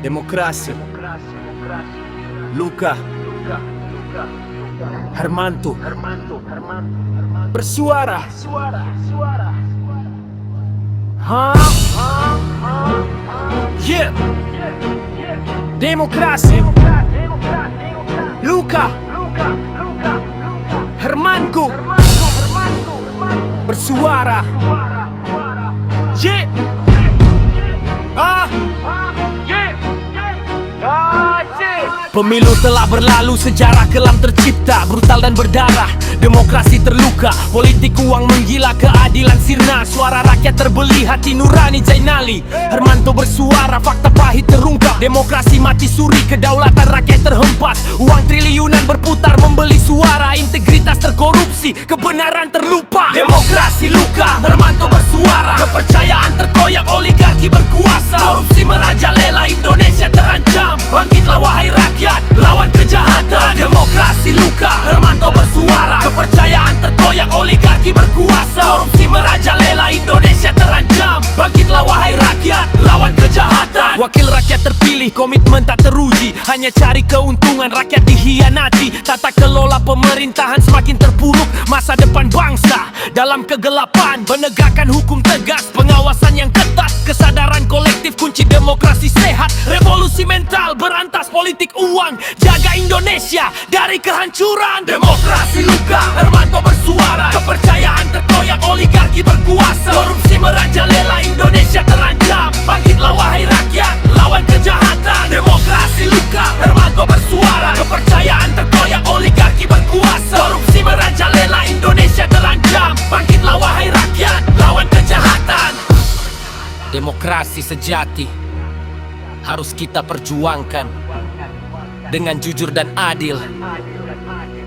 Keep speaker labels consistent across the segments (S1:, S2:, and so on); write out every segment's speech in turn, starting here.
S1: Demokrasi. Luka Hermanto bersuara. Yeah. Demokrasi. Luka Hermanto bersuara. Yeah. Pemilu telah berlalu, sejarah kelam tercipta, brutal dan berdarah, demokrasi terluka, politik uang menggila, keadilan sirna, suara rakyat terbeli, hati nurani Zainali. Hermanto bersuara, fakta pahit terungkap, demokrasi mati suri, kedaulatan rakyat terhempas, uang triliunan berputar membeli suara, integritas terkorupsi, kebenaran terlupa. Demokrasi luka, Hermanto bersuara, kepercayaan terkoyak, oligarki berkuasa, korupsi merajalela, Indonesia terancam. Bangkitlah wahai rakyat, lawan kejahatan. Demokrasi luka, Hermanto bersuara, kepercayaan terkoyak, oligarki berkuasa, korupsi merajalela, Indonesia terancam. Bangkitlah wahai rakyat, lawan kejahatan. Wakil rakyat terpilih, komitmen tak teruji, hanya cari keuntungan, rakyat dihianati. Tata kelola pemerintahan semakin terpuruk, masa depan bangsa dalam kegelapan. Menegakkan hukum tegas, pengawasan yang ketat, kesadaran kolektif kunci demokrasi sehat. Revolusi mental, berantas politik uang, jaga Indonesia dari kehancuran. Demokrasi luka, Hermanto bersuara, kepercayaan terkoyak, oligarki berkuasa, korupsi merajalela, Indonesia terancam. Bangkitlah wahai rakyat, lawan kejahatan. Demokrasi luka, Hermanto bersuara, kepercayaan terkoyak, oligarki berkuasa, korupsi merajalela, Indonesia terancam. Bangkitlah wahai rakyat, lawan kejahatan. Demokrasi sejati harus kita perjuangkan dengan jujur dan adil.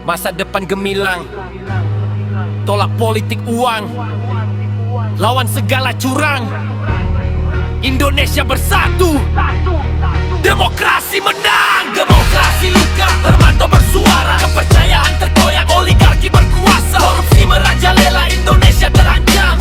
S1: Masa depan gemilang, tolak politik uang, lawan segala curang. Indonesia bersatu, demokrasi menang. Demokrasi luka, Hermanto bersuara, kepercayaan terkoyak, oligarki berkuasa, korupsi merajalela, Indonesia terancam.